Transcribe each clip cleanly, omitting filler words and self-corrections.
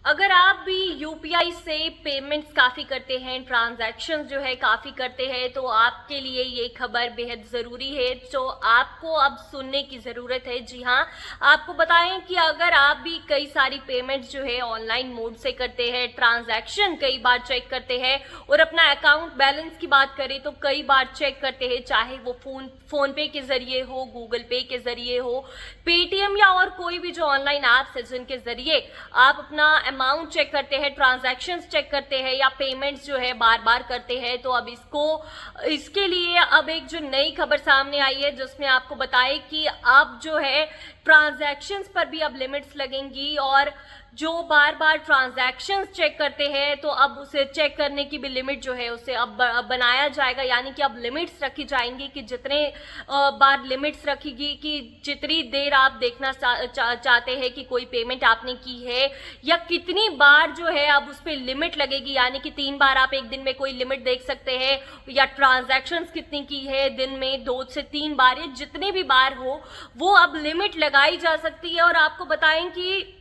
अगर आप भी यूपीआई से पेमेंट्स काफ़ी करते हैं, ट्रांजैक्शंस जो है काफ़ी करते हैं, तो आपके लिए ये खबर बेहद ज़रूरी है जो आपको अब सुनने की ज़रूरत है। जी हाँ, आपको बताएं कि अगर आप भी कई सारी पेमेंट्स जो है ऑनलाइन मोड से करते हैं, ट्रांजैक्शन कई बार चेक करते हैं और अपना अकाउंट बैलेंस की बात करें तो कई बार चेक करते हैं, चाहे वो फ़ोन पे के ज़रिए हो, गूगल पे के ज़रिए हो, पेटीएम या और कोई भी जो ऑनलाइन ऐप्स है जिनके ज़रिए आप अपना अमाउंट चेक करते हैं, ट्रांजैक्शंस चेक करते हैं या पेमेंट्स जो है बार बार करते हैं। तो अब इसके लिए अब एक जो नई खबर सामने आई है जिसमें आपको बताए कि अब जो है ट्रांजैक्शंस पर भी अब लिमिट्स लगेंगी और जो बार बार ट्रांजैक्शंस चेक करते हैं तो अब उसे चेक करने की भी लिमिट जो है उसे अब बनाया जाएगा, यानी कि अब लिमिट्स रखी जाएंगी कि जितने बार लिमिट्स रखेगी कि जितनी देर आप देखना चाहते हैं कि कोई पेमेंट आपने की है या कितनी बार जो है अब उस पर लिमिट लगेगी, यानी कि 3 बार आप एक दिन में कोई लिमिट देख सकते हैं या ट्रांजैक्शंस कितनी की है दिन में 2 से 3 बार या जितने भी बार हो वो अब लिमिट लगाई जा सकती है। और आपको बताएं कि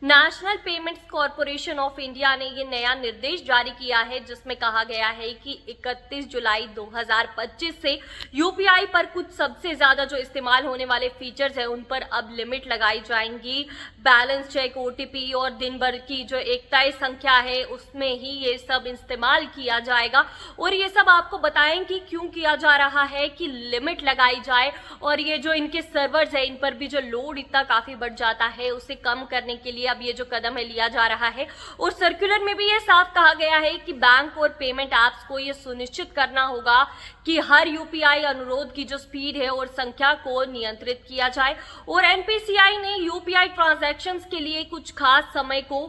national payments corporation of India ने ये नया निर्देश जारी किया है जिसमें कहा गया है कि 31 जुलाई 2025 से यूपीआई पर कुछ सबसे ज्यादा जो इस्तेमाल होने वाले फीचर्स हैं उन पर अब लिमिट लगाई जाएंगी। बैलेंस चेक, ओटीपी और दिन भर की जो एक तय संख्या है उसमें ही ये सब इस्तेमाल किया जाएगा। और ये सब आपको बताएं कि क्यों किया जा रहा है कि लिमिट लगाई जाए और ये जो इनके सर्वर्स है इन पर भी जो लोड इतना काफी बढ़ जाता है उसे कम करने के लिए अब ये जो कदम है लिया जा रहा है। और सर्कुलर में भी ये साफ कहा गया है कि बैंक और पेमेंट ऐप्स को ये सुनिश्चित करना होगा कि हर यूपीआई अनुरोध की जो स्पीड है और संख्या को नियंत्रित किया जाए। और एनपीसीआई ने यूपीआई ट्रांजैक्शंस के लिए कुछ खास समय को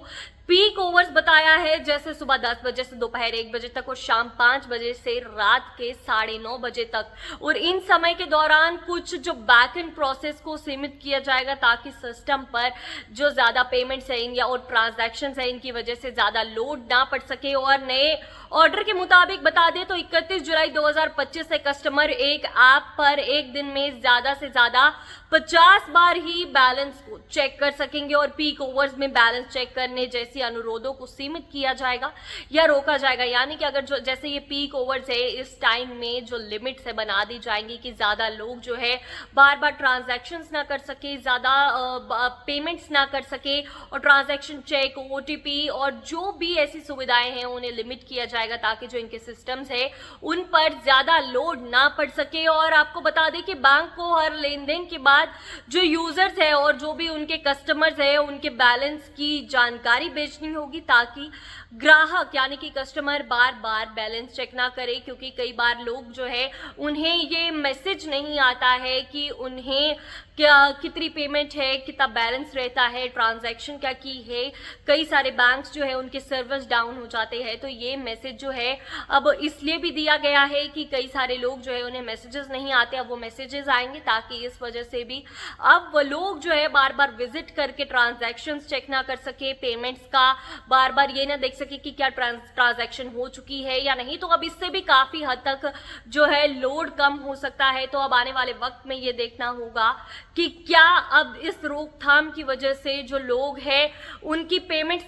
पीक ओवर्स बताया है, जैसे सुबह 10 बजे से दोपहर 1 बजे तक और शाम 5 बजे से रात के 9:30 बजे तक। और इन समय के दौरान कुछ जो बैक एंड प्रोसेस को सीमित किया जाएगा ताकि सिस्टम पर जो ज्यादा पेमेंट्स है या और ट्रांजैक्शंस है इनकी वजह से ज्यादा लोड ना पड़ सके। और नए ऑर्डर के मुताबिक बता दें तो 31 जुलाई 2025 से कस्टमर एक ऐप पर एक दिन में ज्यादा से ज्यादा 50 बार ही बैलेंस को चेक कर सकेंगे और पीक ओवर्स में बैलेंस चेक करने जैसी अनुरोधों को सीमित किया जाएगा या रोका जाएगा। यानी कि अगर जो जैसे ये पीक ओवर्स है इस टाइम में जो लिमिट्स है बना दी जाएंगी कि ज्यादा लोग जो है बार बार ट्रांजैक्शंस ना कर सके, ज्यादा पेमेंट्स ना कर सके और ट्रांजैक्शन चेक, ओटीपी और जो भी ऐसी सुविधाएं हैं उन्हें लिमिट किया जाएगा ताकि जो इनके सिस्टम्स है उन पर ज्यादा लोड ना पड़ सके। और आपको बता दें कि बैंक को हर लेन देन के बाद जो यूजर्स है और जो भी उनके कस्टमर्स है उनके बैलेंस की जानकारी बेचनी होगी ताकि ग्राहक यानी कि कस्टमर बार बार बैलेंस चेक ना करे, क्योंकि कई बार लोग जो है उन्हें ये मैसेज नहीं आता है कि उन्हें क्या कितनी पेमेंट है, कितना बैलेंस रहता है, ट्रांजैक्शन क्या की है। कई सारे बैंक्स जो है उनके सर्वर्स डाउन हो जाते हैं तो ये मैसेज जो है अब इसलिए भी दिया गया है कि कई सारे लोग जो है उन्हें मैसेजेस नहीं आते, अब वो मैसेजेस आएंगे ताकि इस वजह से भी अब वो लोग जो है बार बार विजिट करके ट्रांजैक्शंस चेक ना कर सके, पेमेंट्स का बार बार ये ना देख सके कि क्या ट्रांजैक्शन हो चुकी है या नहीं। तो अब इससे भी काफी हद तक जो है लोड कम हो सकता है। तो अब आने वाले वक्त में ये देखना होगा कि क्या अब इस रोकथाम की वजह से जो लोग हैं उनकी पेमेंट्स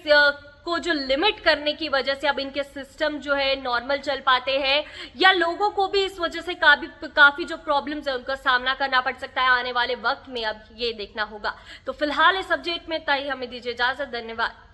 को जो लिमिट करने की वजह से अब इनके सिस्टम जो है नॉर्मल चल पाते हैं या लोगों को भी इस वजह से काफी जो प्रॉब्लम्स है उनका सामना करना पड़ सकता है आने वाले वक्त में, अब ये देखना होगा। तो फिलहाल इस सब्जेक्ट में तय हमें दीजिए इजाजत। धन्यवाद।